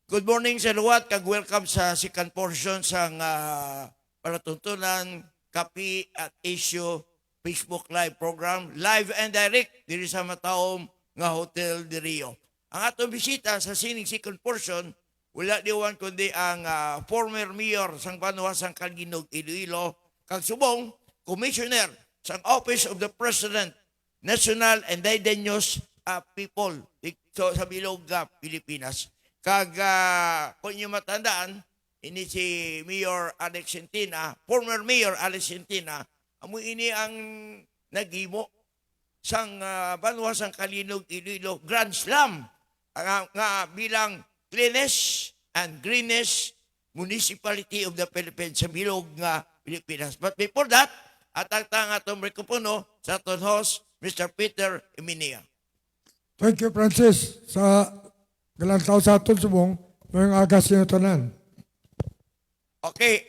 Good morning sa luwat, kag-welcome sa second portion sa palatuntunan, kapi at issue Facebook Live program, live and direct diri sa mataom nga Hotel de Rio. Ang atong bisita sa sining second portion, wala diwan kundi ang former mayor sang Banwa sang Kalginog, Iloilo, kag subong commissioner sang Office of the President, National and Indigenous People dito sa Bilog, Pilipinas. Kag kung inyo matandaan, ini si Mayor Alex Centina, former Mayor Alex Centina, amo ini ang nagimo sang Banwa sang Kalinog, Iloilo Grand Slam nga bilang cleanest and greenest municipality of the Philippines sa bilog nga Pilipinas. But before that, atang atong microphone sa aton host, Mr. Peter Eminia. Thank you, Francis, sa galang tao sa aton subong, mayroong agas niyo tanan. Okay,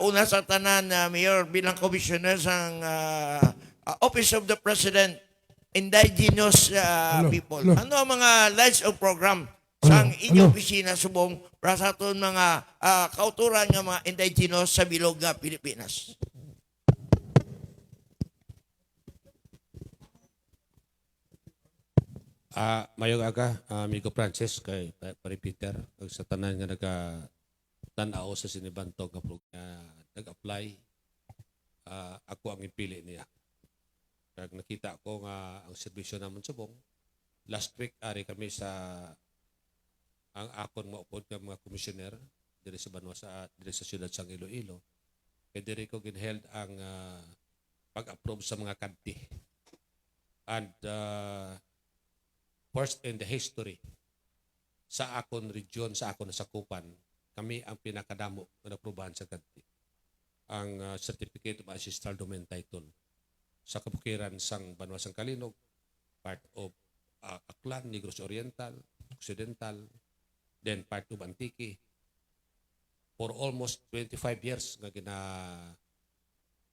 una sa tanan, Mayor, bilang commissioner sang Office of the President, Indigenous People. Hello. Ano ang mga lines of program sang inyong Hello. opisina subong para sa aton mga kauturan ng mga indigenous sa bilog nga Pilipinas? Mayong aga, amigo Francis, kay Pari Peter, ag sa tanan nga tanaw sa sinibantog nga nag-apply, ako ang ipili niya. Kag nakita ko nga ang serbisyo namon subong, last week ari kami sa ang akon maupod nga mga komisyoner diri sa Banwa diri sa siyudad sang Iloilo. Kay diri ko ginheld ang pag-approve sa mga kanti. And first in the history sa akon region, sa akon nasakupan, kami ang pinakadamo na naprubahan sa kanti. Ang Certificate of Ancestral Domain Title sa kabukiran sang Banwa sang Kalinog, part of Aklan, Negros Oriental, Occidental, then part of Antique. For almost 25 years nga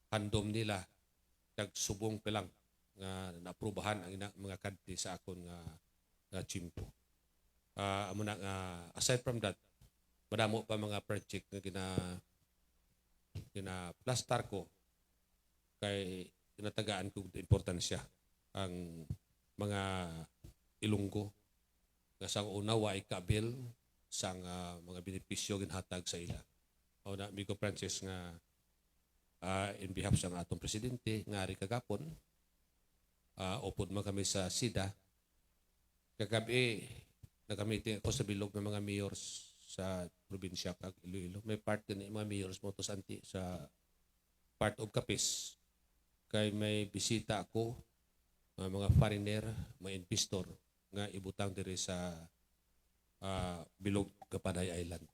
handom nila nagsubong pilang nga naaprubahan ang mga kanti sa akon nga chimpo. Amo na aside from that, madamo pa mga project nga plastar ko kay tinatagaan ko importansya ang mga Ilonggo nga sang una wa ikabil sang mga benepisyo ginhatag sa ila. O na amigo Francis nga in behalf sa atong presidente nga ari kagapon, upod man kami sa SIDA. Kagabi, nagamitin ako sa bilog ng mga mayors sa probinsya kag Iloilo. May part din ng mga mayors mo to sa part of Capiz. Kay may bisita ako, mga foreigner, mga investor, nga ibutang diri sa bilog Kapaday Island.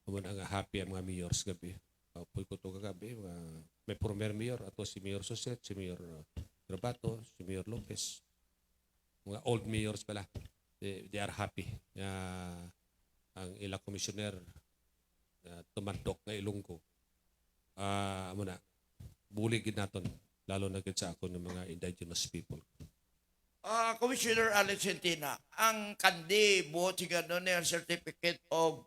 Kumuna nga happy ang mga mayors gabi. Puy ko to kagabi, may former mayor, ato si Mayor Soset, si Mayor Grabato, si Mayor Lopez. Mga old mayors pala. They are happy. Ang ilang commissioner tumandok nga Ilonggo. Muna, buligid naton, lalo na gid sa ako ng mga indigenous people. Commissioner Alex Centina, ang kandi buot siya doon yung certificate of...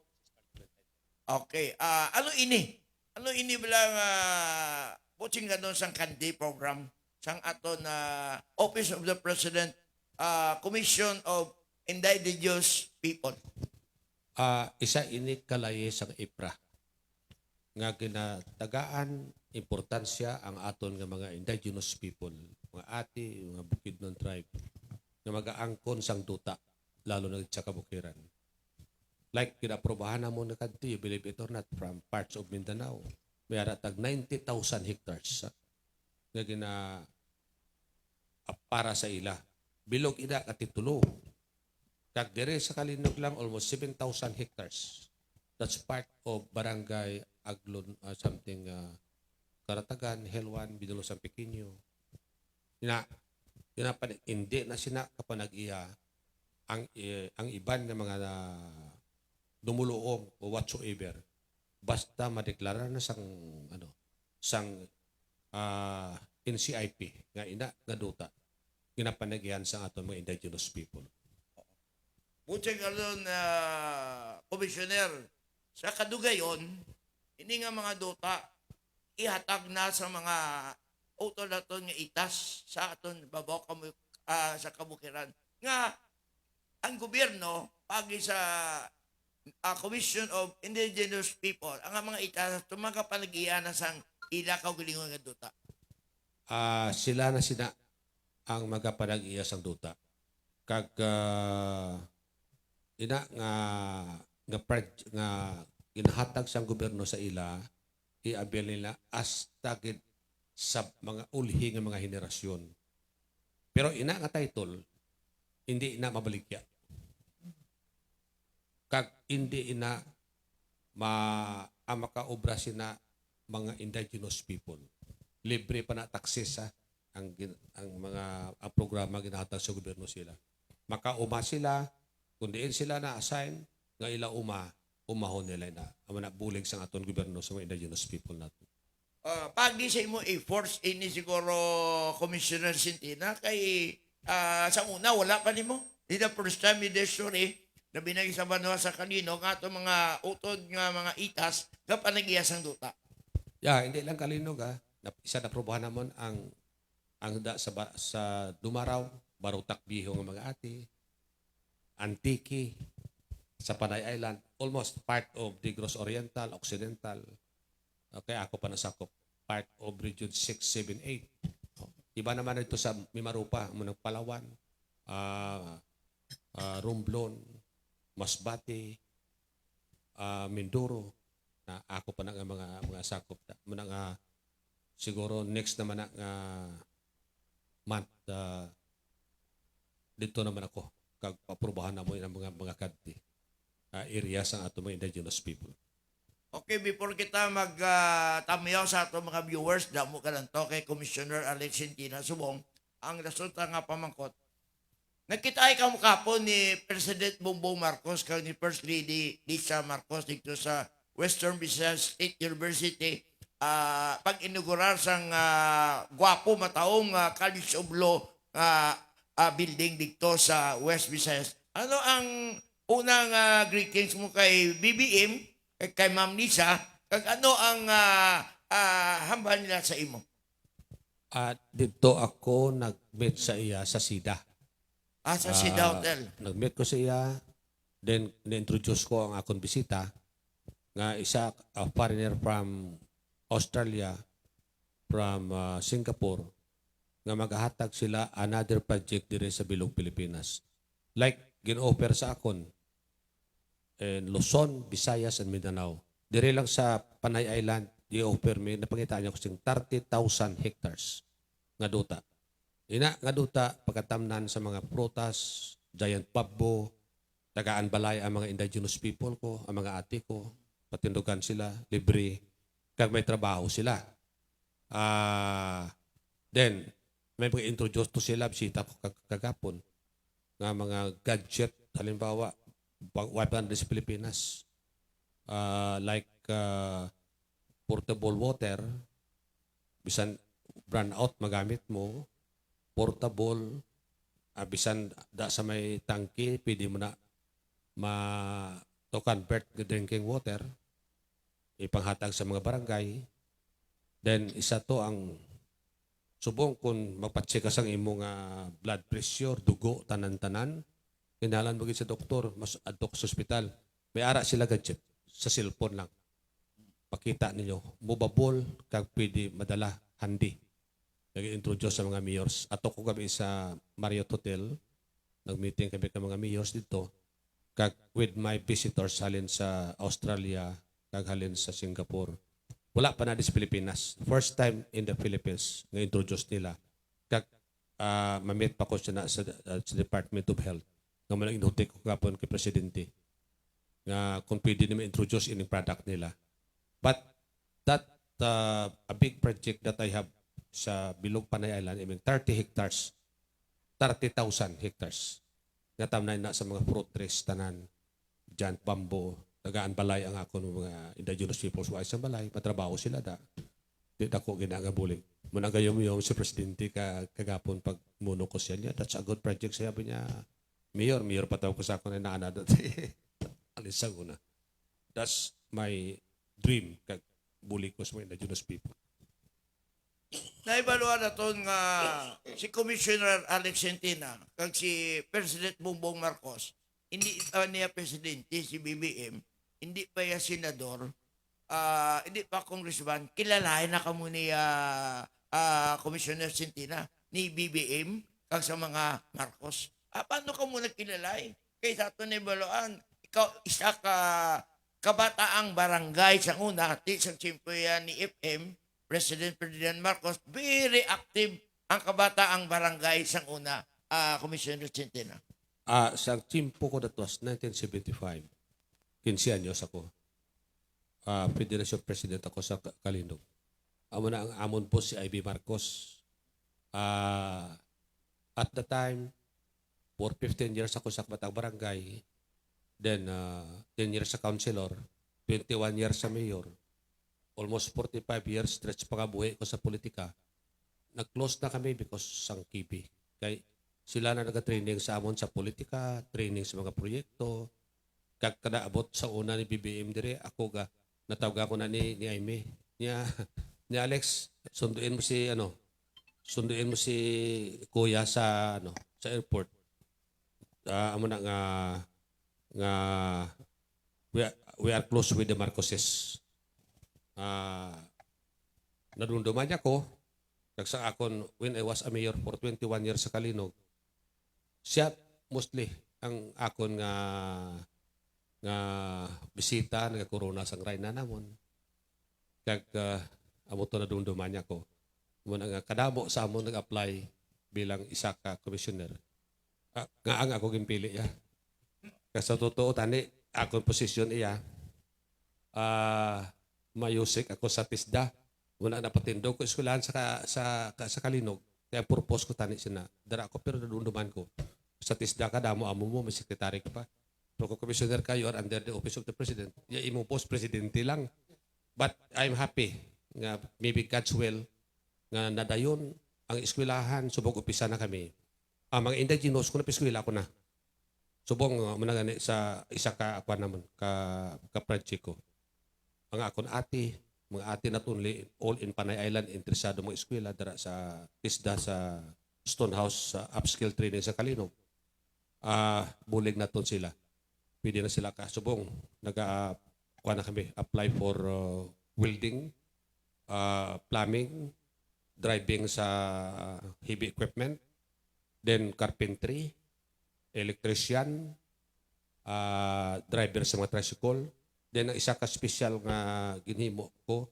Okay. Ano ini? Ano ini bilang buot siya doon sa kandi program? Sang ato na Office of the President, Commission of Indigenous People. Isa ini kalaye sa IPRA nga ginatagaan importansya ang aton nga mga indigenous people, mga ati, mga Bukidnon tribe nga mag-aangkon sang duta lalo na sa kabukiran. Like kinaprobahan na mo na kanto, you believe it or not, from parts of Mindanao, may aratag 90,000 hectares nga para sa ila. Bilog ina katitulo. Kag dire sa Kalinog lang almost 7,000 hectares. That's part of Barangay Aglon, Karatagan, Helwan, Binulosan Pequeño. Hindi na sina kapanag-iya ang iban ng mga dumuluong o whatsoever. Basta madeklara na sang NCIP nga ina nga duta ginapanagyan sa aton mga indigenous people. Buti nga doon, commissioner. Sa kadugayon, ini nga mga duta, ihatag na sa mga utol naton nga itas sa aton babaw sa kabukiran. Nga, ang gobyerno, pagi sa Commission of Indigenous People, ang mga itas, tumaga panag-iana sang ila kaugalingon nga duta. Sila na sina ang magapanag-iya sang duta. Kag ina nga ginahatag sang gobyerno sa ila, iabil nila as tagid sa mga ulhi nga mga henerasyon. Pero ina nga title, hindi ina mabaligya. Kag hindi ina makaobra sina mga indigenous people. Libre pa na taksis ang programa ginahatag sa gobyerno sila. Makauma sila, kung diin sila na-assign, nga ila umahon nila na ang bulig sa aton gobyerno sa mga indigenous people natin. Pagi sa imo i-force ini siguro Commissioner Sintina kay sa una wala pa nimo. Di the first time in the history na binagi sa banwa sa kanino nga ato mga utod nga mga itas nga panagiyas ang duta. Hindi lang kalinog isa na probahan namon ang sa Dumaraw, Barutak Biho nga mga ati, Antique, sa Panay Island, almost part of Negros Oriental, Occidental. Okay, ako pa nasakop. Part of Region 6, 7, 8. Iba naman ito sa Mimarupa, munang Palawan, Romblon, Masbate, Mindoro, na ako pa na mga sakop. Munang siguro next naman na month, dito naman ako. Kag aprubahan na mo yung mga kadti. Areas ang ato mga indigenous people. Okay, before kita mag-tamayaw sa ato mga viewers, damo ka lang to kay Commissioner Alex Sintina Subong, ang resulta nga pamangkot. Nagkita ka mo kapon ni President Bongbong Marcos kag ni First Lady Lisa Marcos dito sa Western Visayas State University pag-inaugurar sang gwapo mataong College of Law building dito sa West Visayas. Ano ang unang greetings mo kay BBM, kay Ma'am Lisa, kag ano ang hambal nila sa imo? Dito ako nag-meet sa iya sa SIDA. Sa SIDA Hotel. Nag-meet ko sa iya, then na-introduce ko ang akong bisita nga isa a foreigner from Australia, from Singapore, nga maghahatag sila another project dire sa Bilog, Pilipinas. Like gin-offer sa akon in Luzon, Visayas, and Mindanao. Dire lang sa Panay Island, i-offer me, napangitaan niya ko sing 30,000 hectares nga duta. Ina nga duta, pagkatamnan sa mga prutas, giant pabbo, tagaan balay ang mga indigenous people ko, ang mga ate ko, patindugan sila, libre, kag may trabaho sila. Then, may pag-introduce to sila, bisita ko kagapon, nga mga gadget, halimbawa, weapon sa Pilipinas, like portable water, bisan brand out magamit mo, portable, bisan da sa may tangke, pwede mo na to convert the drinking water, ipanghatag sa mga barangay. Then isa to ang subong kung magpatsika sang imong blood pressure, dugo, tanan-tanan, kinalan mo sa doktor, mas adto sa ospital, may ara sila gadget sa cellphone lang. Pakita ninyo, mobile, kag pwede madala, handy. Nag-introduce sa mga mayors. Ato ko kami sa Marriott Hotel, nag-meeting kami ng mga mayors dito, kag with my visitors halin sa Australia, kag halin sa Singapore. Wala pa na sa Pilipinas. First time in the Philippines, nga-introduce nila. Kag ma-meet pa ko siya sa Department of Health. Nga malang inutik ko kapon kay Presidente. Nga kung pwede naman introduce in product nila. But that a big project that I have sa Bilog Panay Island, I mean 30 hectares, 30,000 hectares. Nga tamnay na sa mga fruit trees, tanan, giant bamboo, tagaan balay ang ako ng mga indigenous peoples wa sa balay, patrabaho sila da. Di na ko ginagabulig. Muna gayong yung si Presidente kagapon pag muno ko siya niya, that's a good project, sabi niya, Mayor pa tawag ko sa ako na naana dati. Ang umalis sa una. That's my dream kag buli ko sa mga indigenous people. Naibaluan na to nga si Commissioner Alex Centina kag si President Bongbong Marcos, hindi niya presidente si BBM, hindi pa ya senador, hindi pa congressman, kilalain na kamo ni Commissioner Centina ni BBM kag sa mga Marcos. Paano ka mo nagkilalay? Kay sa ito naibaluan, ikaw isa ka kabataang barangay sa una, ti sa tiyempo yan ni FM, President Ferdinand Marcos, very active ang kabataang barangay sa una, Commissioner Centena. Sa timpo ko that was 1975. 15 anyos ako. Federation President ako sa Kalinog. Amo na ang amon po si I.B. Marcos. At the time, for 15 years ako sa Kabatang Barangay. Then, 10 years sa councilor. 21 years sa mayor. Almost 45 years stretch pangabuhi ko sa politika. Nag-close na kami because sang kipi. Kay sila na nag-training sa amon sa politika, training sa mga proyekto. Kag kanaabot sa una ni BBM dire, ako ga natawag ako na ni Aimee. Ni Alex, sunduin mo si Kuya sa sa airport. Amo na nga we are close with the Marcoses. Nadunduman niya ko kag sa akon when I was a mayor for 21 years sa Kalinog. Siya mostly ang akon nga bisita nga corona sang rayna namon. Kag amo to nadunduman niya ko. Mo nga kadamo sa amon nag-apply bilang isa ka commissioner. Nga ang ako gimpili ya. Kasi sa totoo tani akong posisyon iya mayusik ako sa TISDA. Muna napatindog ko eskwelahan sa Kalinog. Kaya purpose ko tani sina. Dara ako pero nadunduman ko. Sa TISDA ka damo amo mo may sekretary ka pa. Pero kung commissioner ka, you are under the office of the president. Ya imo post presidente lang. But I'm happy nga maybe God's will nga nadayon ang eskwelahan subong upisa na kami. Ang mga indigenous ko na eskwela ko na. Subong managani sa isa ka akwan namon ka project ko. Ang akon mga ati na tunli, all in Panay Island, interesado mga eskwela dara sa TISDA sa Stonehouse sa upskill training sa Kalinog. Bulig na ton sila. Pwede na sila kasubong. Kuha na kami, apply for welding, plumbing, driving sa heavy equipment, then carpentry, electrician, driver sa mga tricycle. Then ang isa ka special nga ginhimo ko,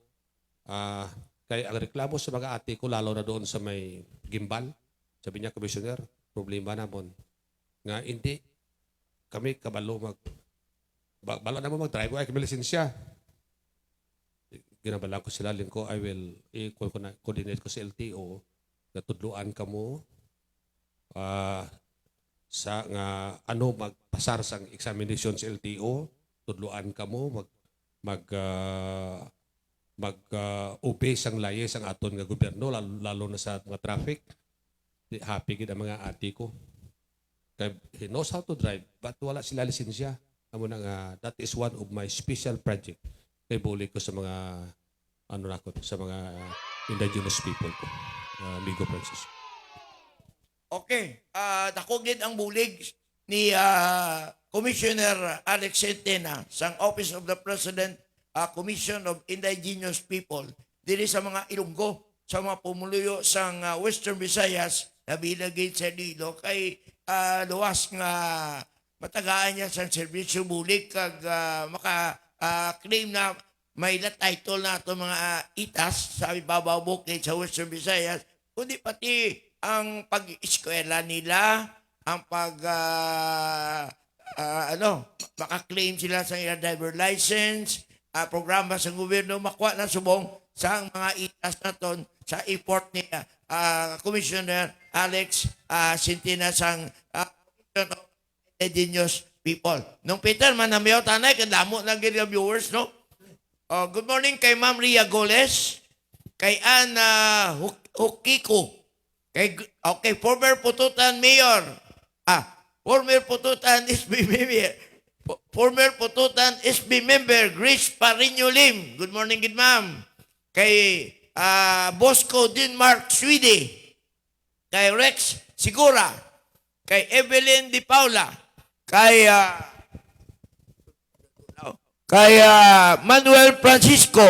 kay ang reklamo sa mga ate ko, lalo na doon sa may gimbal, sabi niya, Commissioner, problema namon. Nga hindi, kami kabalo balo na mo mag-drive, ay kami lisensya. Ginabalan ko sila, lingko, I will coordinate ko sa LTO, natudluan ka mo, sa nga magpasar sa examination sa LTO, tudluan ka mo obey sang layes ang aton nga gobyerno lalo na sa mga traffic. Happy gid ang mga ati ko. Kay he knows how to drive but wala sila lisensya. Amo na nga that is one of my special project kay buli ko sa mga sa mga indigenous people ko. Ligo Francis. Okay, dako gid ang bulig ni Commissioner Alex Centena sa Office of the President, Commission of Indigenous People diri sa mga Ilonggo, sa mga pumuluyo sa Western Visayas na bilagid sa dilo kay luwas nga matagaan niya sa serbisyo bulig kag maka-claim na may title na ito mga itas sa ibabaw bukid sa Western Visayas, kundi pati ang pag-eskwela nila, ang maka-claim sila sa ilang driver license, programa sa gobyerno, makuha na subong sa mga itas na ton sa effort ni Commissioner Alex Centena sang Commission of Indigenous People. Nung Peter, manamiyaw tanay, kadamo na gila viewers, no? Good morning kay Ma'am Ria Goles, kay Ana Hukiko, kay former Pututan Mayor, former Pututan SB Mayor, Former Pututan SB member Grace Parino Lim. Good morning, good ma'am. Kay Bosco Denmark Swede. Kay Rex Sigura. Kay Evelyn Di Paula. Kay Manuel Francisco.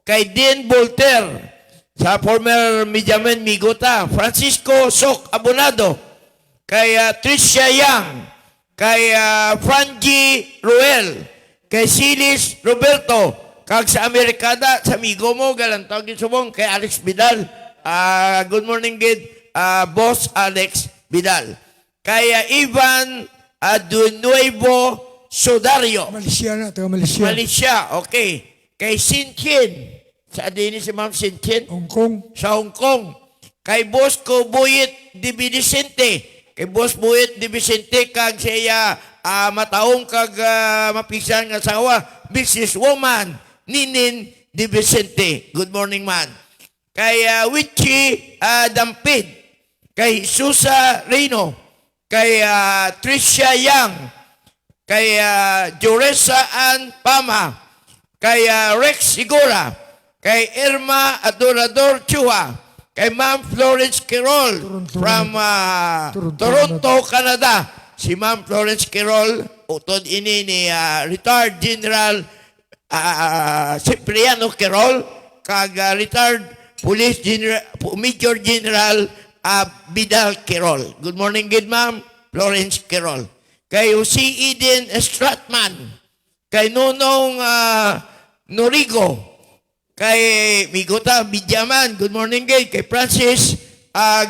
Kay Dean Voltaire. Sa former Mediaman Migota. Francisco Sok Abonado. Kay Tricia Yang. Kay Franji Ruel, kay Silis Roberto, kag sa Amerikada, sa amigo mo, galantawag din subong, kay Alex Vidal. Good morning, good, Boss Alex Vidal. Kay Ivan Dunuevo Sodario. Malaysia na, taga Malaysia. Malaysia, okay. Kay Sintin, sa din si Ma'am Sintin, Hong Kong. sa Hong Kong. Kay Bosco Buyit Di Vicente, kay Boss Buyit Di Vicente, kag siya mataong kag mapisan nga asawa, businesswoman, Ninin Di Vicente. Good morning, man. Kay Wichi Dampid, kay Susa Reyno, kay Tricia Yang, kay Joresa Ann Pama, kay Rex Sigura, kay Irma Adorador Chua, kay Ma'am Florence Quirol from Toronto, Canada. Si Ma'am Florence Quirol, utod ini ni retired General Cipriano Quirol, kag retired Police General, Major General Vidal Quirol. Good morning, good ma'am, Florence Quirol. Kay si Eden Stratman, kay Nonong Norigo, kay Migota Bidyaman, good morning kay Francis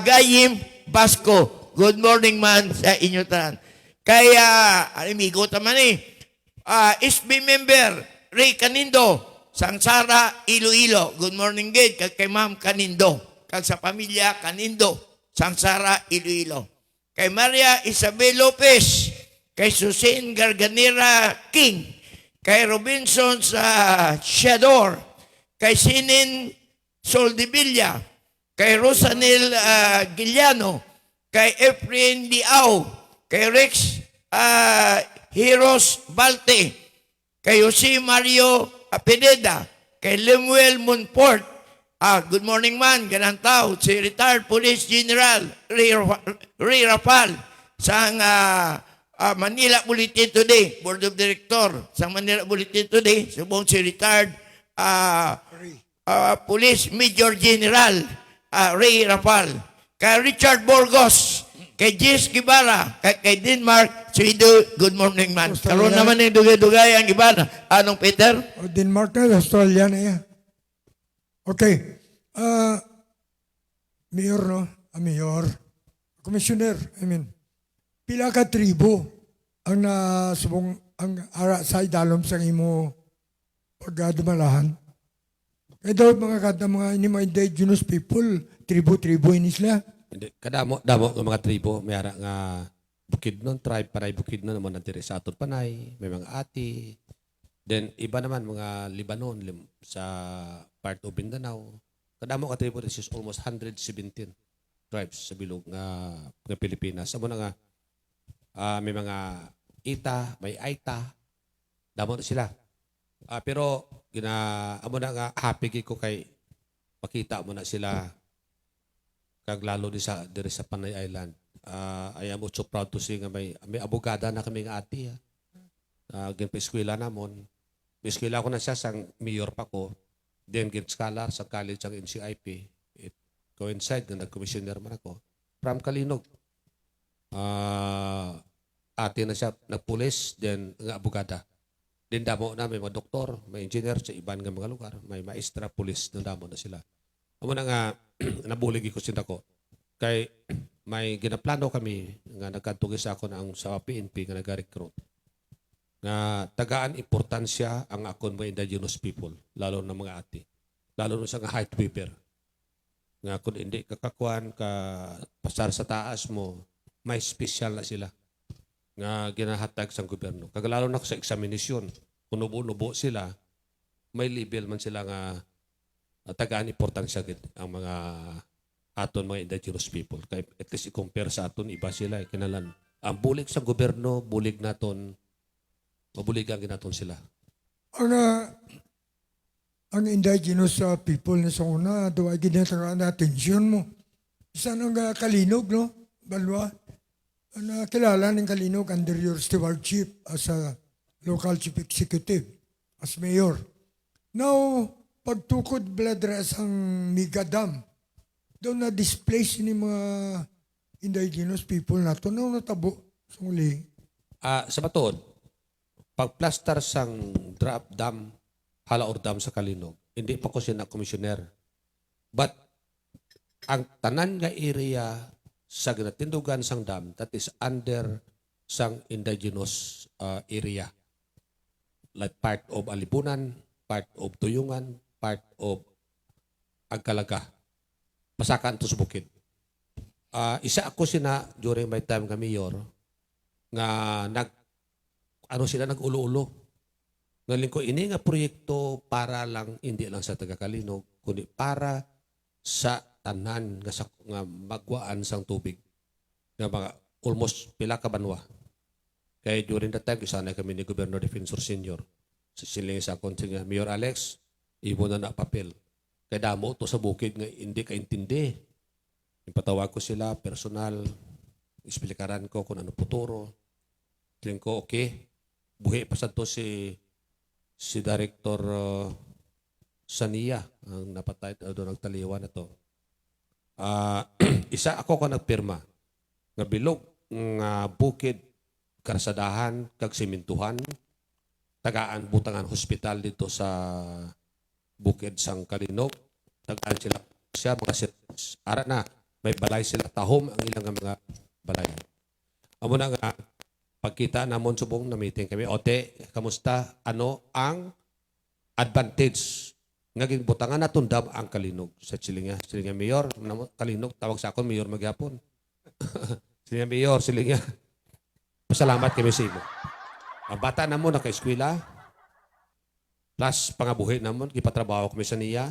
Gayim Basco, good morning man sa inyo tanan. Kay Migota man SB member Ray Canindo, Sangsara Iloilo, good morning kay Ma'am Canindo, kag sa pamilya Canindo, Sangsara Iloilo. Kay Maria Isabel Lopez, kay Susan Garganera King, kay Robinson sa Shador, kay Sinin Soldevilla, kay Rosanel Giliano, kay Efrain Liao, kay Rex Heros Balte, kay Jose Mario Pineda, kay Lemuel Monfort. Good morning man, ganang tao, si retired Police General Ray Rapal sa Manila Bulletin Today, Board of Director sa Manila Bulletin Today, subong si retired Police Major General Ray Rapal, kay Richard Burgos, kay Jess Gibara, kay Denmark Sweden. Good morning man. Karoon naman yung dugay-dugay ang Gibara. Anong Peter? O Denmark na, Australia na yan. Okay. Mayor, no? Mayor. Commissioner, pila ka tribo ang nasubong ang ara sa idalom sa imo pagdumalahan. Kaya daw mga indigenous people, tribo-tribo ini sila. Hindi, kadamo ng mga tribo, may ara nga Bukidnon, tribe Panay Bukidnon naman natiri sa aton Panay, may mga ati. Then iba naman mga Libanon sa part of Mindanao. Kadamo ka tribo, this is almost 117 tribes sa bilog nga Pilipinas. Amo na nga may mga Ita, may Aita, damo na sila. Pero amo na nga happy ko kay makita mo na sila kag lalo diri sa Panay Island. I am so proud to see nga may abogada na kami nga ati. Ginpa-eskwela namon. Eskwela ko na siya sang mayor pa ko. Then scholar sa college ang NCIP. It coincide na nag-commissioner man ako. From Kalinog. Ati na siya nagpulis, then nga abogada. Then damo na may mga doktor, may engineer sa iban nga mga lugar, may maestra, pulis, na damo na sila. Amo na nga nabulig ko sinta ko. Kay may ginaplano kami nga nagkatugis ako na ang sa PNP nga nag-recruit. Nga tagaan importansya ang akon mga indigenous people, lalo na mga ati. Lalo na sa nga height weaver. Nga kung hindi kakakuan ka pasar sa taas mo, may special na sila nga ginahatag sa gobyerno. Kagalalo na sa examination, kung nubo-nubo sila, may label man sila nga tagaan importansya ang mga aton mga indigenous people. Kaya at least i-compare sa aton, iba sila. Kinalan. Ang bulig sa gobyerno, bulig naton Mabuligan ginaton sila. Ang indigenous people na sa una, daw ay ginatagaan na atensyon mo. Isa nang Kalinog, no? Balwa. Kilala ng Kalinog under your stewardship as a local chief executive, as mayor. Now, pagtukod bladras ang Miga Dam, doon na-displace ni mga indigenous people na ito. Nung natabo, sumuli. Sa Baton, pagplastar sang drop dam, halaor dam sa Kalinog, hindi pa ko siya commissioner. But, ang tanan nga area sa ginatindugan sang dam, that is under sang indigenous area. Like part of Alipunan, part of Tuyungan, part of Agkalaga. Masakan to sa bukid. Isa ako sina during my time nga mayor nga sila nag-ulo-ulo. Ngayon ko, ini nga proyekto para lang, hindi lang sa taga-Kalinog, kundi para sa tanan nga magwaan sang tubig. Nga mga almost pila ka banwa. Kaya during that time, isanay kami ni Governor Defensor Senior. Siling sa akong Mayor Alex, ibo na papel. Kaya damo to sa bukid nga hindi kaintindi. Ipatawag ko sila, personal, explikaran ko kung ano puturo. Siling ko, okay, buhi pa sa to si Director Sania, ang napatay doon nagtaliwan na to. Isa ako ka nagpirma nga bilog nga bukid karsadahan kag simintuhan tagaan butangan hospital dito sa bukid sang Kalinog tagaan sila siya mga ara na may balay sila tahom ang ilang mga balay amo na nga pagkita namon subong na meeting kami ote kamusta ano ang advantage ngaging butangan na tundam ang Kalinog sa Silinga Mayor, Kalinog, tawag sa akon, Mayor maghapon. Silinga Mayor, Silinga. Pasalamat kami sa imo. Ang bata na mo, naka-eskwela, plus pangabuhi na mo, ipatrabaho kami sa niya,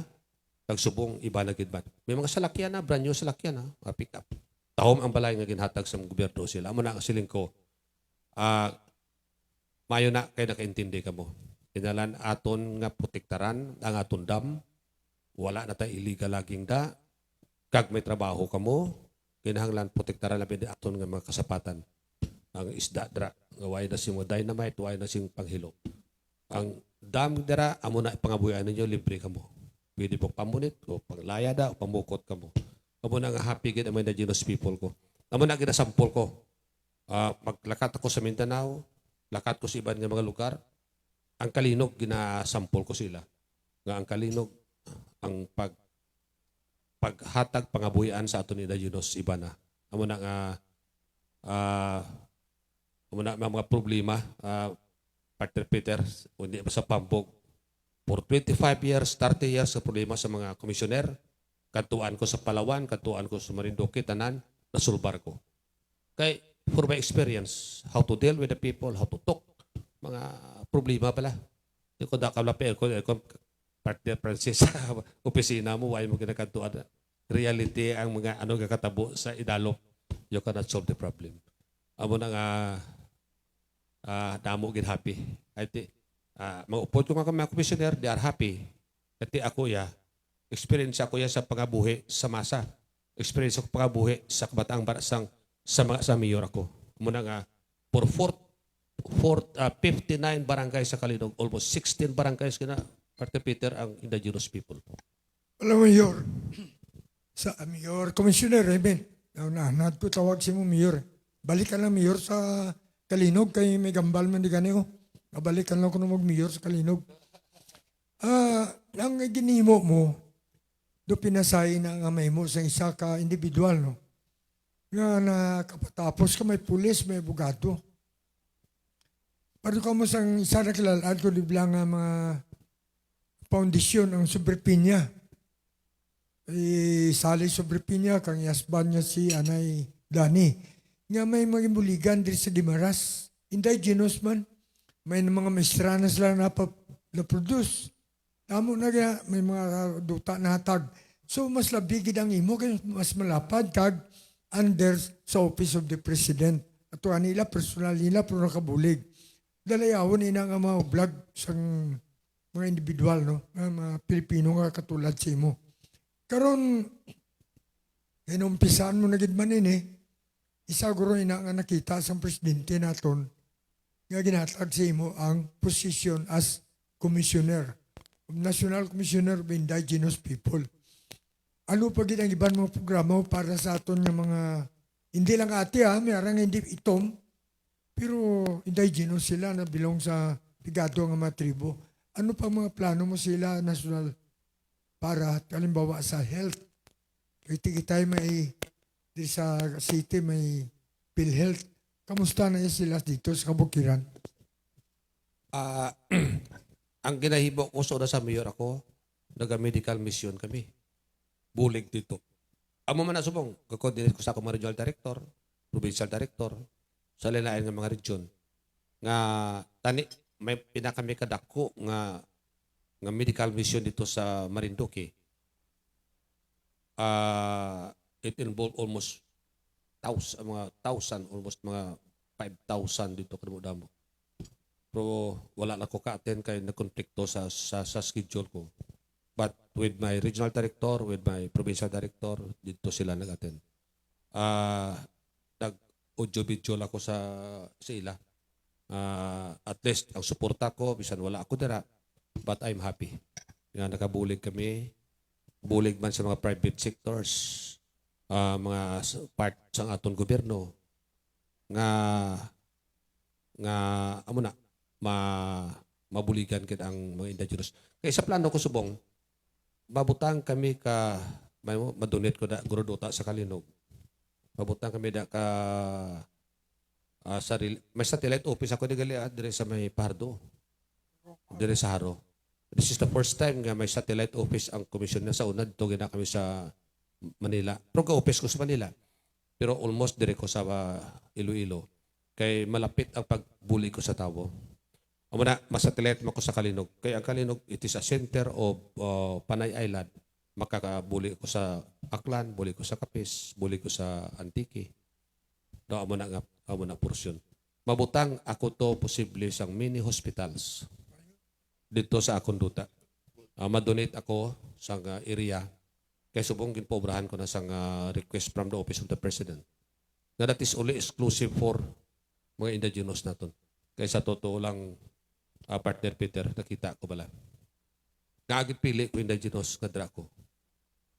nagsubong iba na gidban. May mga salakyan na, brand new salakyan na, pick up. Tahom ang balay nga ginhatag sa gobyerno sila. Amo na ang siling ko, mayo na kayo nakaintindi ka mo. Inalan aton nga protektaran ang aton dam. Wala na tayo illegal laging da. Kag may trabaho ka mo, kinahanglan protektaran na pwede aton nga mga kasapatan. Ang isda dra, way na sing dynamite, way na sing panghilo. Ang dam dira, amo na ipangabuyan ninyo, libre ka mo. Pwede po pamunit, o panglaya da, o pamukot ka mo. Amo na nga happy gid ang mga indigenous people ko. Amo na ginasampol ko. Paglakat ako sa Mindanao, lakat ko sa iban nga mga lugar, ang Kalinog, ginasampol ko sila. Nga ang Kalinog, ang paghatag pangabuyan sa aton ni Indigenous iba na. Amo na nga, mga problema, Partner Peter, hindi pa sa pambog. For 25 years, 30 years, sa problema sa mga komisyoner, katuan ko sa Palawan, katuan ko sa Marinduque, tanan, nasulbar ko. Kaya, for my experience, how to deal with the people, how to talk, mga problema pala. Yung kung nakalapir ko, partner Francis sa opisina mo, why mo ginakantuan. Reality ang mga kakatabo sa idalop, you cannot solve the problem. Amo na nga, damo gin happy. Mag-upod ko nga mga commissioner, they are happy. Kasi ako experience ako sa pangabuhi sa masa. Experience ako pangabuhi sa kabataang barasang sa mayor ako. Amo na nga, for 59 barangay sa Kalinog, almost 16 barangays kina Partner Peter ang indigenous people. Alam mo, Mayor, sa Mayor, Commissioner, nahanad ko tawag si mo, Mayor. Balikan lang, Mayor, sa Kalinog, kay may gambal man di ganyo. Balikan lang ko na mag-Mayor sa Kalinog. Ang ginimo mo, do pinasay na ang amay mo sa isa ka individual, no? Nga nakapatapos ka, may pulis, may abogado. Pero kung mo sang isa na kilalaan ko, di bilang mga foundation ang Sobrepinya. Sali Sobrepinya, kang yasban niya si Anay Dani. Nga may mga buligan diri sa Dimaras. Indigenous man. May mga maestranas lang na-produce. Tamo na kaya, may mga duta na hatag. So, mas labigid ang imo, kaya mas malapad kag under sa Office of the President. Ato nila, personal nila, pero nakabulig. dalayawon ina nga mga vlog sang mga individual, no? Nga mga Pilipino nga katulad sa imo. Karon, inumpisaan mo na gid man ini, isa guro ina nga nakita sa presidente naton nga ginatag sa imo ang position as commissioner, National Commissioner of Indigenous People. Ano pa gid ang iban mga programa para sa aton nga mga hindi lang ati may arang hindi itom, pero indigenous sila na bilong sa pigado nga mga tribo. Ano pa mga plano mo sila national para halimbawa sa health? Kaya tayo may di sa city may PhilHealth. Kamusta na sila dito sa Kabukiran? Ang ginahibo ko sa mayor ako, naga-medical mission kami. Bulig dito. Amo man na subong, kakoordinate ko sa akong mga regional director, provincial director, sa lalain ng mga region. Nga, tani, may pinakami kadako nga medical mission dito sa Marinduque. It involved almost almost mga 5,000 dito kadamo. Pero wala na ko ka-attend kay nagkonflikto sa schedule ko. But with my regional director, with my provincial director, dito sila nag-attend. Nag-audio-video ako sa ila. At least, ang suporta ko, bisan wala ako dira, but I'm happy. Nga nakabulig kami, bulig man sa mga private sectors, mga part sa aton gobyerno, nga amo na, mabuligan kit ang mga indigenous. Kaya sa plano ko subong, mabutang kami ka madonate ko da grodota sa Kalinog. Mabutang kami da ka may satellite office ako di gali dire sa may Pardo. Dire sa Haro. This is the first time nga may satellite office ang commission na sa una dito gina kami sa Manila. Pero ka-office ko sa Manila. Pero almost dire ko sa Iloilo. Kay malapit ang pagbuli ko sa tao. Amo na, masatellite mo ko sa Kalinog. Kaya ang Kalinog, it is a center of Panay Island. Makakabuli ko sa Aklan, buli ko sa Capiz, buli ko sa Antique. No, amo na porsyon. Mabutang ako to posible sang mini hospitals dito sa akong duta. Madonate ako sa area. Kaya subong ginpobrahan ko na sang request from the Office of the President. Na that is only exclusive for mga indigenous naton. Kaya sa totoo lang, partner Peter, nakita ko bala. Naagit pili ko indigenous nga dra ko.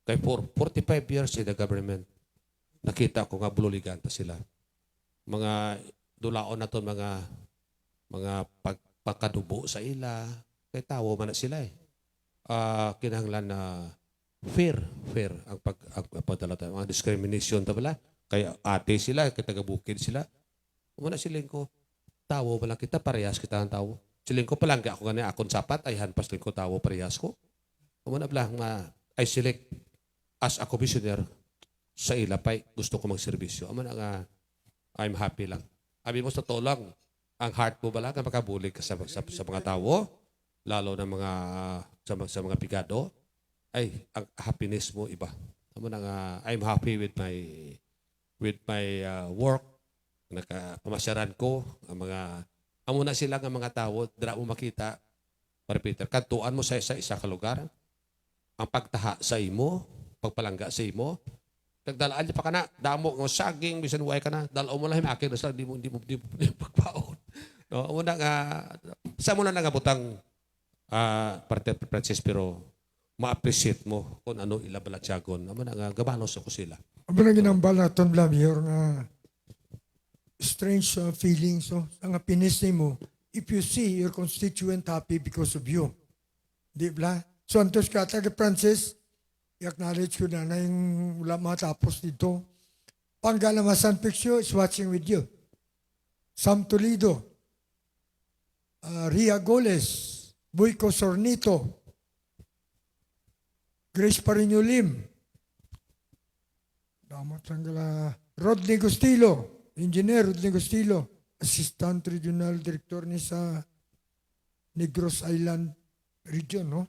Kaya for 45 years in the government, nakita ko nga bululigan ta sila. Mga dulaon naton mga pagkadubo sa ila, kay tawo man na sila eh. Kinahanglan na fair ang pagdala tayo. Mga discrimination ta bala. Kaya ate sila, kaya taga-bukid sila. Muna siling ko, tawo ba lang kita, parehas kita ang tawo. Siling ko pa lang, ako ganyan, akong sapat, ay hanpas lang ko tawo, parehas ko. Muna ba lang, I select as a commissioner sa ilapay, gusto ko magserbisyo. Muna nga, I'm happy lang. Abi mo sa totoo lang, ang heart mo ba lang, makabulig ka sa mga tawo, lalo na sa mga pigado, ay, ang happiness mo iba. Muna nga, I'm happy with my work, pamasaran ko, ang mga, amo na sila ng mga tao, dira mo makita, para Peter, kantuan mo sa isa ka lugar, ang pagtaha sa imo, pagpalangga sa imo, nagdalaan niya pa ka na, damo ng saging, bisan huway ka na, dalaw mo lang himakin, di mo pagpaon. No, una nga, sa mo na nangabutang, Partner Francis, pero ma-appreciate mo kung ano ilabalatyagon. Amo na nga, gabanos ako sila. Amo na ginambal naton Mayor nga strange feelings, no? Ang happiness mo, if you see your constituent happy because of you. Di ba? So, antos ka, taga Francis, i-acknowledge ko na yung wala matapos dito. Panggalamasan Picture is watching with you. Sam Toledo, Ria Goles, Boyco Sornito, Grace Parino Lim, Rodney Gustilo, Engineer Rodney Gustilo, Assistant Regional Director ni sa Negros Island Region, no?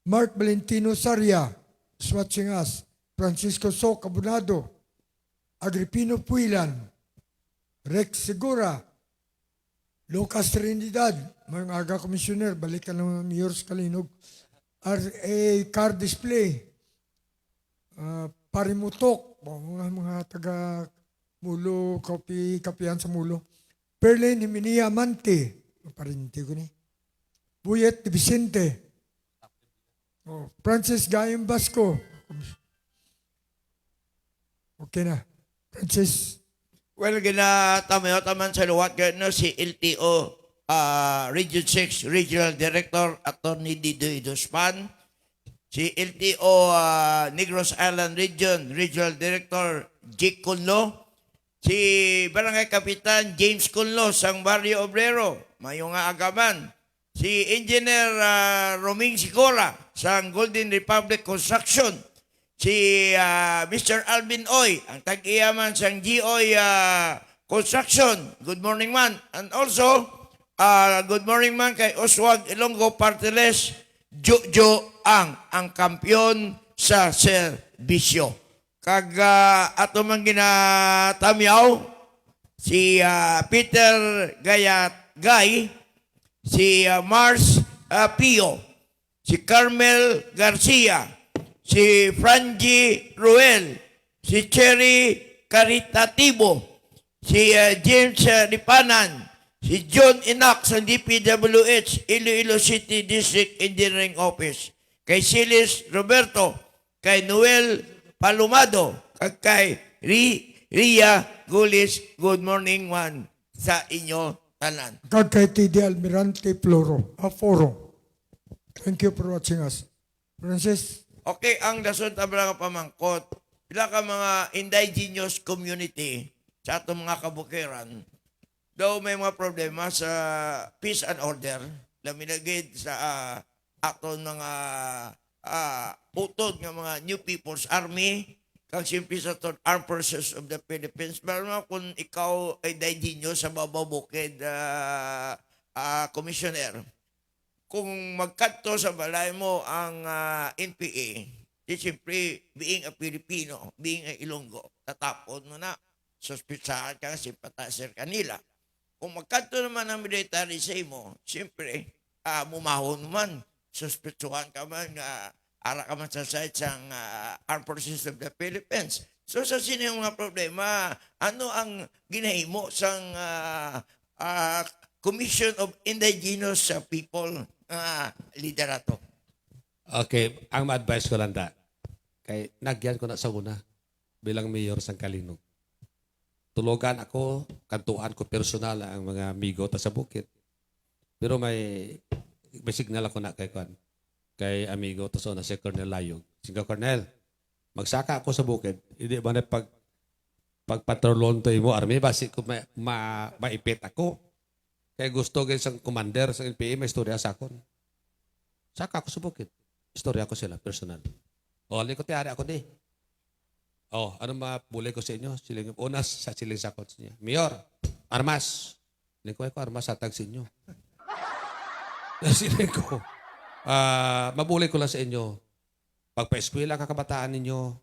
Mark Valentino Saria, is watching us. Francisco So Cabunado, Agripino Puilan, Rex Segura, Lucas Trinidad, mga aga commissioner, balik ka ng Mayor sa Kalinog. RA car display. Parimutok, mga taga Mulo, kapihan sa Mulo. Perlin Himinia Amante, parinti ko ni. Buyet de Vicente. Francis Gayam Basco. Okay na. Francis. Well, ginatamayo taman sa luwat gano si LTO Region 6 Regional Director Attorney Didoy Dospan, si LTO Negros Island Region Regional Director Jake Conlo, si Barangay Kapitan James Conlo sang Barrio Obrero, mayo nga agaman, si Engineer Roming Sigora sang Golden Republic Construction, si Mr. Alvin Oy, ang tag-iyaman sang GOy Construction. Good morning man. And also, good morning man kay Oswag Ilonggo Partiles, Jojo ang kampyon sa serbisyo. Kag ato man ginatamyaw, si Peter Gay, si Mars Pio, si Carmel Garcia, si Franji Ruel, si Cherry Caritativo, si James Lipanan, si John Inak sa DPWH, Iloilo City District Engineering Office, kay Silis Roberto, kay Noel Palumado, kag kay Ria Gulis. Good morning man sa inyo tanan. Kag kay TD Almirante Foro. Thank you for watching us. Francis. Okay, ang dason tabla nga pamangkot, pila ka mga indigenous community sa atong mga kabukiran, daw may mga problema sa peace and order, laminagid sa aton mga utod nga mga New People's Army, kang siyempre sa aton Armed Forces of the Philippines. Pero kung ikaw ay indigenous sa bababukid, Commissioner, kung magkadto sa balay mo ang NPA, di siyempre, being a Filipino, being a Ilonggo, tatapon mo na, suspitsahan ka, simpatizer kanila. Kung magkadto naman ang military sa mo, siyempre, mumahon man, suspitsuhan ka man, ara ka man sa site ng Armed Forces of the Philippines. So sa sino yung mga problema? Ano ang ginahimo sang Commission of Indigenous People liderato? Okay, ang ma-advise ko lang da, kay nagyan ko na sa una bilang mayor sang Kalinog. Tulogan ako, kantuan ko personal ang mga amigo ta sa bukid. Pero may signal ako na kay amigo ta na si Colonel Layog. Sige Colonel, magsaka ako sa bukid. Hindi ba na pagpatrolon to mo army basi ko maipit ako. Kaya gusto gayud sang commander sa NPA may istorya sa akon. Saka ako sa bukid. Istorya ko sila personal. O, ko tiyari ako di. O, ano mabulay ko sa inyo? Siling unas sa siling sakot niya. Mayor, armas. Siling ko armas sa tag sa inyo. Siling ko, mabulay ko lang sa inyo. Pagpa-eskwela ka kabataan ninyo,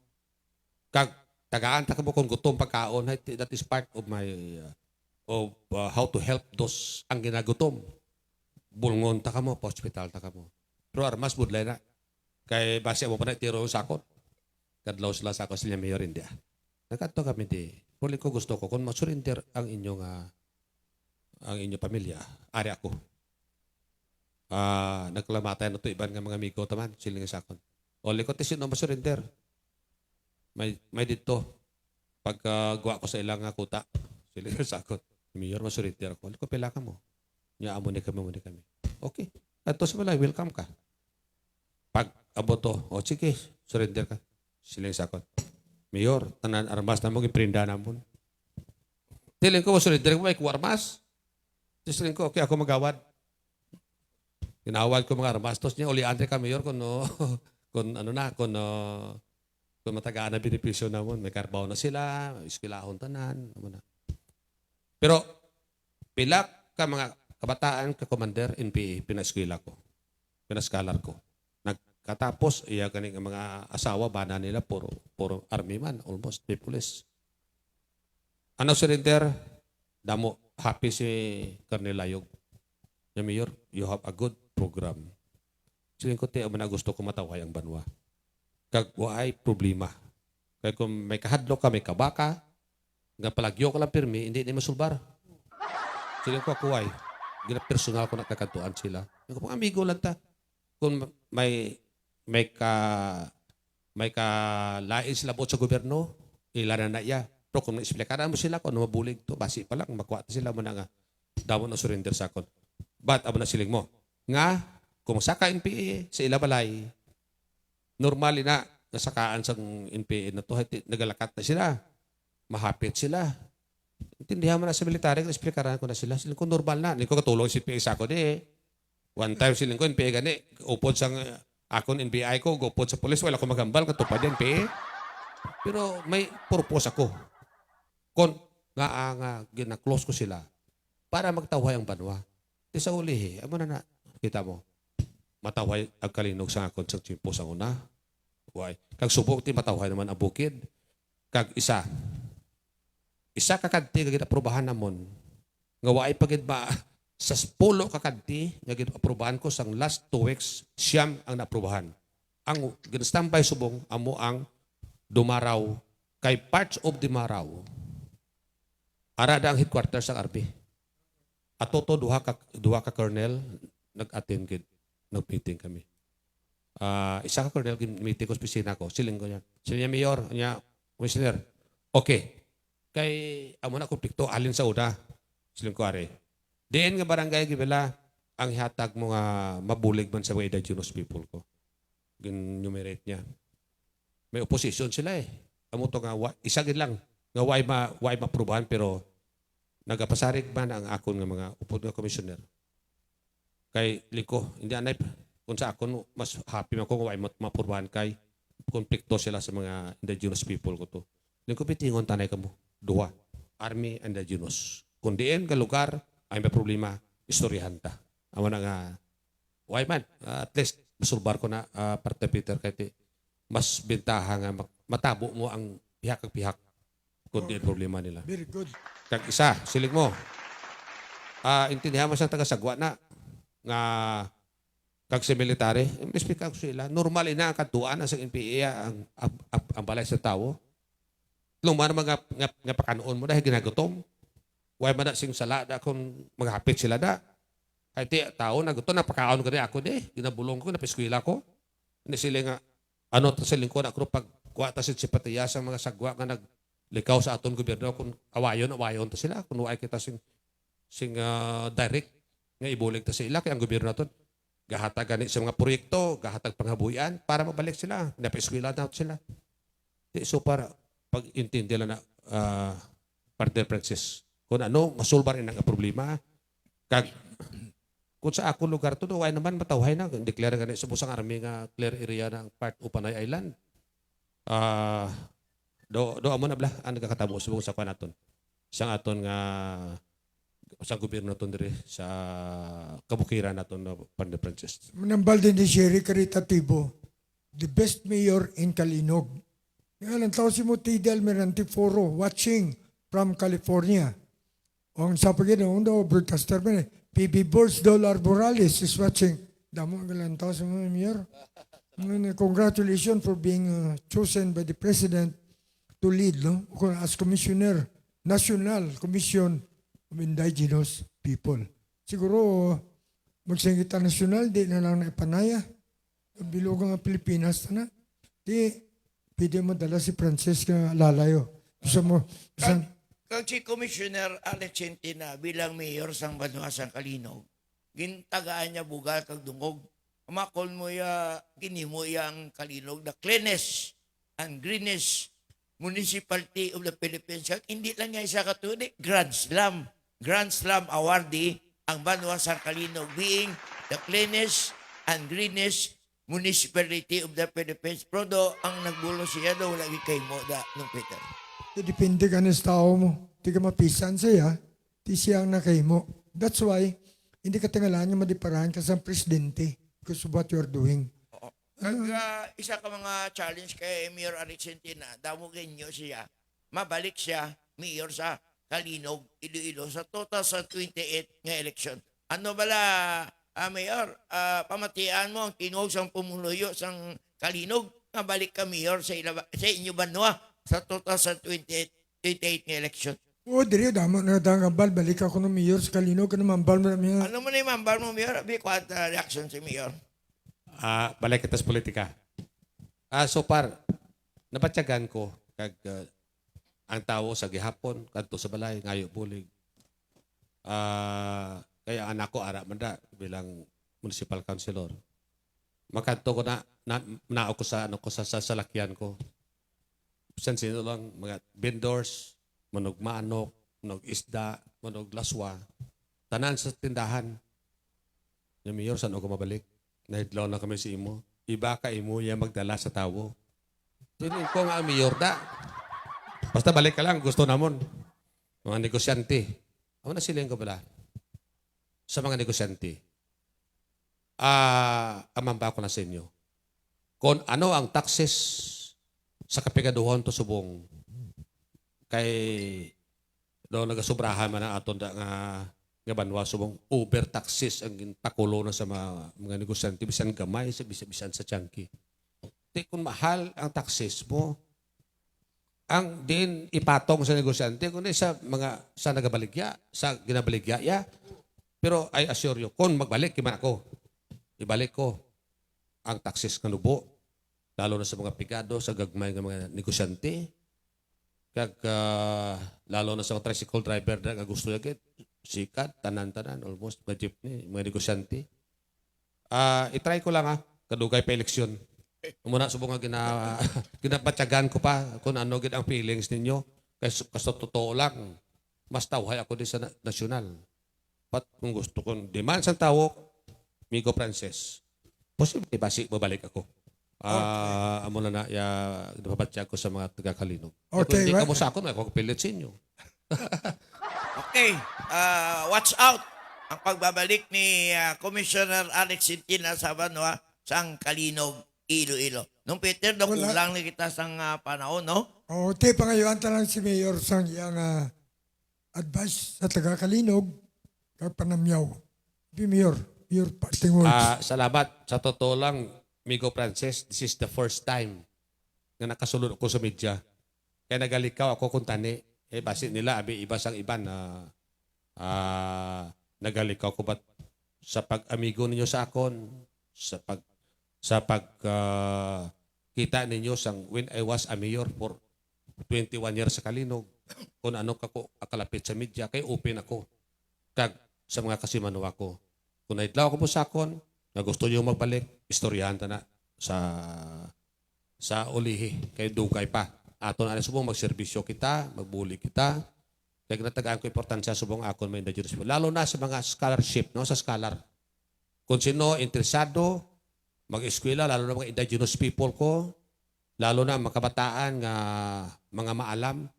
kag tagaan ta ka mo kung gutom pagkaon, that is part of my how to help those ang ginagutom. Bulngon ta ka mo, pa-hospital ta ka mo. Pero armas budlay na. Kay base mo pa na tiro sa akon. Kadlaw sila sa ako sila mayor hindi. Nagkadto kami di. Puli ko gusto ko kung masurinder ang inyong pamilya, ari ako. Nagkalamatan na to iban nga mga amigo taman, siling sa akon. Oli ko tisino masurinder. May dito. Paggawa ko sa ilang kuta, siling sa akon. Mayor masurinder ako. Oli ko pila ka mo. Nya amo ni kami. Okay. Ato sa balay, welcome ka. Pag abot to, sige, surrender ka. Siling sakot. Mayor, tanan armas na mo, iprinda na mo. Tiling ko, surrender ko, may armas. Siling ko, okay, ako magawad. Ginawad ko mga armas. Tapos niya, ulian ka, Mayor, kung matagaan na benepisyo na mo. May karbaw na sila, iskilahon tanan. Pero, pilak ka mga kabataan ka commander, NPA, pinaskwila ko. Pinaskalar ko. Katapos, iya kaning mga asawa, bana nila, puro army man, almost, may police. Ano surrender? Damo. happy si Colonel Layog. Ya, Mayor, you have a good program. Siling ko, tiya mo na gusto ko mataway ang banwa. Kag waay problema. Kaya kung may kahadlok ka, may kabaka, nga palagyo ka lang pirmi, hindi masulbar. Siling ko, kuway. Gina personal ko nakakantuan sila. Yung kung amigo lang ta. Kung may ka lain sila bot sa gobyerno, ilan na iya. Pero kung na-explikaran mo sila kung ano mabulig to, basi pa lang, makuha sila mo na nga. Dawon na surrender sa akon. But amo na siling mo. Nga, kung sa ka-NPA, sa ilabalay, normally na, nasakaan sa NPA na to, nagalakat na sila. Mahapit sila. Intindihan mo na sa military, explikaran ko na sila. Siling ko normal na. Hindi ko katulong si NPA sa ako di. One time siling ko, NPA gani, upod sa akon NBI ko, upod sa polis, wala ko magambal, katupad yan, NPA. Pero may purpose ako. Kung nga gina-close ko sila para magtawhay ang banwa. Di sa uli, amo na kita mo, matawhay ang kalinog sa akon sa chimpo sa una. Why? Kag subok ti matawhay naman ang bukid. Kag isa kakadti nga ginaprobahan namon. Nga waay pagid ba sa 10 kakadti nga ginaprobahan ko sang last 2 weeks, siyam ang naprobahan. Ang ginastambay subong amo ang Dumaraw kay parts of Dumaraw. Arada ang headquarters sa RP. At toto duha ka colonel nag-attend gid nag-meeting kami. Isa ka colonel meeting ko sa opisina ko, siling ko niya. Siling niya mayor, niya commissioner. Okay. Kay amo na konflikto alin sa una. Siling ko are. Diin nga barangay gibela ang ihatag mo nga mabulig man sa mga indigenous people ko. Gin-numerate niya. May opposition sila eh. Amo to nga isa gid lang nga why maprubahan pero nagapasarig man ang akon nga mga upod nga commissioner. Kay liko, hindi anay kung sa akon mas happy man ko nga why maprubahan kay konflikto sila sa mga indigenous people ko to. Liko pitingon tanay kamo. Duha, Army and indigenous. Kung diin ka lugar ay may problema, istoryahan ta. Amo na nga why man at least masulbar ko na parte Peter kay mas bentaha nga matabo mo ang pihak kag pihak kundi ang problema nila. Very good. Kag isa, silig mo. Intindihan mo sa taga-sagwa na nga kag sa military, speak ako sila. Normal ina ang katuan sa NPA ang balay sa tao. Luman nga pakanoon mo dahil ginagutom. Why man sing sala da kung maghapit sila da. Kay ti tao nagutom na pakaon ko ako di. Ginabulong ko na piskwela ko. Ni sila nga ano ta sa lingkod ako pag kuha ta sa sipatiya sa mga sagwa nga naglikaw sa aton gobyerno kung awayon ta sila kung waay kita sing direct nga ibulig ta sa ila kay ang gobyerno naton gahatag gani sa mga proyekto, gahatag panghabuyan para mabalik sila, napiskwela na sila. So para pag intindi lang na partner Francis kung ano masulbar ina nga problema kag kung sa ako lugar to, why naman matawhay na. Declare ganit sa busang army nga clear area ng part of Panay Island. Do amo na bla ang nagakatabo subong sa kanaton. Isang aton nga sa gobyerno naton diri sa kabukiran naton na Pande Princess. Manambal din ni Sherry Caritativo, the best mayor in Kalinog. Ngayon, ang tao si Mutide Almirante Foro, watching from California. Ang sabi ko na, broadcaster ba PB Borsdol Arborales is watching. Damo ang galang tao sa mga mayor. Congratulations for being chosen by the President to lead as Commissioner, National Commission of Indigenous People. Siguro, magsingita nasyonal, di na lang naipanaya. Bilog ang Pilipinas na. Di, pwede mo dala si Francesca Lalayo. Gusto mo, Kag si Commissioner Alex Centina bilang mayor sang Banwa sang Kalinog, gintagaan niya bugal kag dungog. Amakon mo ya, ginimo yang Kalinog, the cleanest and greenest municipality of the Philippines. Hindi lang niya isa katuli, Grand Slam awardee ang Banwa sang Kalinog being the cleanest and greenest municipality of the Philippines. Prodo ang nagbulo siya daw lagi kay mo da nung Peter. depende ka na sa tao mo. Di ka mapisan siya, di siya ang nakay mo. That's why, hindi ka tingalaan yung madiparahan ka sa presidente because of what you're doing. Kag isa ka mga challenge kay Mayor Alex Centina, damogin nyo siya, mabalik siya, mayor sa Kalinog, Iloilo sa 2028 nga election. Ano bala, Mayor, pamatian mo ang tinuog sang pumuluyo sang Kalinog nga balik ka Mayor sa inyo banwa sa 2028 nga election. O, diri, damo na dangambal, balik ako ng mayor sa Kalinog, ka naman bal mo na miya. Ano mo na yung mambar mo, Mayor? Abi, kwanta reaction si Mayor. Balik kita sa politika. So far, napatyagan ko kag ang tao sa gihapon kadto sa balay ngayo bulig. Kaya anak ko ara man da bilang municipal councilor. Makadto ko na ako sa sa salakyan ko. Bisan sino lang mga vendors, manog manok, manog isda, manog laswa, tanan sa tindahan. Yung mayor, saan ako mabalik? Nahidlaw na kami si imo. Iba ka imo yung magdala sa tawo. Piling ko nga ang mayor da. Basta balik ka lang, gusto namon. Mga negosyante. Ako na siling ko pala. Sa mga negosyante. Amamba ko na sa inyo. Kung ano ang taxes sa kapigaduhon to subong kay do nagasubrahan man ang aton da nga banwa subong overtaxes ang takulo na sa mga negosyante bisan gamay sa bisan sa chunky. Di kung mahal ang taxes mo, ang din ipatong sa negosyante kundi sa mga sa nagabaligya, sa ginabaligya ya. Pero I assure you, kung magbalik kiman ako, ibalik ko ang taxes nga nubo, lalo na sa mga pigado, sa gagmay ng mga negosyante, kag lalo na sa mga tricycle driver na nga gusto yagit, sikat, tanan-tanan, almost, mga jeepney, mga negosyante. I-try ko lang kadugay pa eleksyon. Muna subong nga ginapatyagan ko pa kung ano gid ang feelings ninyo. Kasi totoo lang, mas tawhay ako din sa nasyonal. Pat kung gusto kong demand sa tao, Migo Frances, posible basi babalik ako. Amo na napapatyag ko sa mga taga-Kalinog. Okay, Kung hindi right. ka mo sa akin, ako pilit sa inyo. Okay, watch out ang pagbabalik ni Commissioner Alex Sintina sa Banwa sang Kalinog, Iloilo. Nung Peter, kulang na kita sang panahon, no? O, te, pangayuan talang si mayor sang iyang advice sa taga-Kalinog, kag panamyaw. Di mayor, parting words. Salamat. Sa totoo lang, Migo Frances, this is the first time na nakasulod ako sa media. Kaya nagalikaw ako kung tani. Basi nila, iba sang iba na nagalikaw ko ba't sa pag-amigo ninyo sa akon, sa kita ninyo sang when I was a mayor for 21 years sa Kalinog, kung ano kako akalapit sa media, kay open ako. Kag sa mga kasimanwa ko. Kung naitlaw ko po sa akon, na gusto nyo magbalik, istoryahan ta na sa ulihi, kay dugay pa. Aton na subong magserbisyo kita, magbuli kita. Kaya natagaan ko importansya subong akon may indigenous people. Lalo na sa mga scholarship, no, sa scholar. Kung sino interesado, mag-eskwela, lalo na mga indigenous people ko, lalo na mga kabataan nga mga maalam,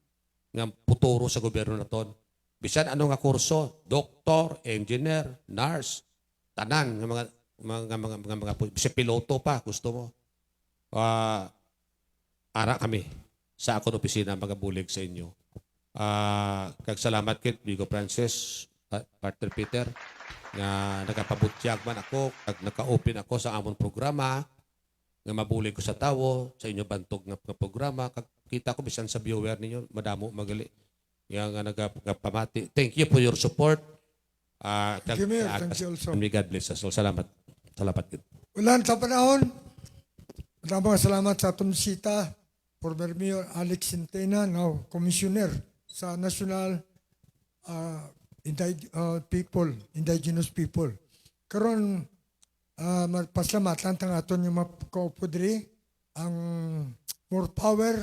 nga puturo sa gobyerno na ton. Bisan ano nga kurso, doktor, engineer, nurse, tanan ng mga si piloto pa gusto mo. Ara kami sa akong opisina mga bulig sa inyo. Kag salamat kit Vigo Frances, Partner Peter nga nagapabutyag man ako kag naka-open ako sa amon programa nga mabulig ko sa tawo sa inyo bantog nga programa kag kita ko bisan sa viewer ninyo madamo magali yang nagapamati. Thank you for your support. Thank you, Mayor. Thank you also. May God bless us. So, salamat. Salamat. Ulan sa panahon, maraming salamat sa atong bisita, former Mayor Alex Centena, now Commissioner sa National Indigenous People. Karon magpasalamat lang tang aton yung mapakaupo diri ang More Power,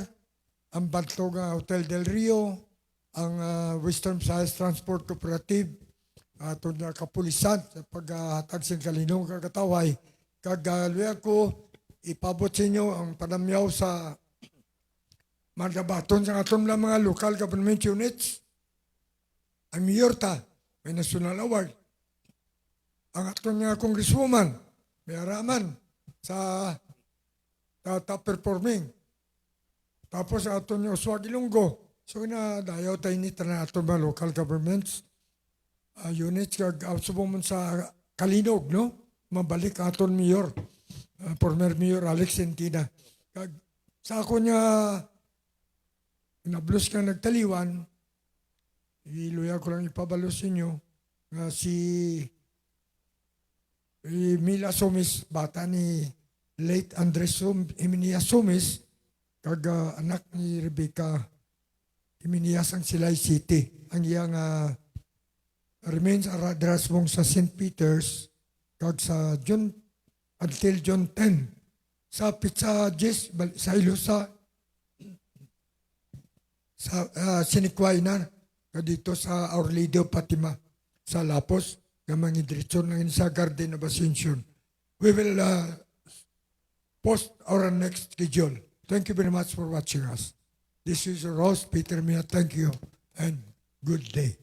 ang Bantlog Hotel del Rio, ang Western Visayas Transport Cooperative, atong kapulisan sa paghatag sa Kalinog kagataway. Kagaluya ko, ipabot sa inyo ang panamyaw sa magabaton sa atong mga local government units. Ang mayor ta, may national award. Ang atong congresswoman, may araman sa top performing. Tapos ang atong Uswag Ilonggo, So na dayaw tayo ni ato ba local governments units kag subong man sa Kalinog, no? Mabalik aton mayor, former mayor Alex Sentina. Kag sa ako niya nablos ka nagtaliwan, iluya ko lang ipabalo sa inyo nga si Mila Somis, bata ni late Andres Eminia Somis, kag anak ni Rebecca Iminias ang Silay City. Ang iyang remains are address mong sa St. Peter's kag sa June until June 10 sa Pizza Jess sa Ilosa sa Sinikwainan dito sa Our Lady of Fatima sa Lapos nga mga diretsyon ng sa Garden of Ascension. We will post our next schedule. Thank you very much for watching us. This is your host, Peter Mia. Thank you and good day.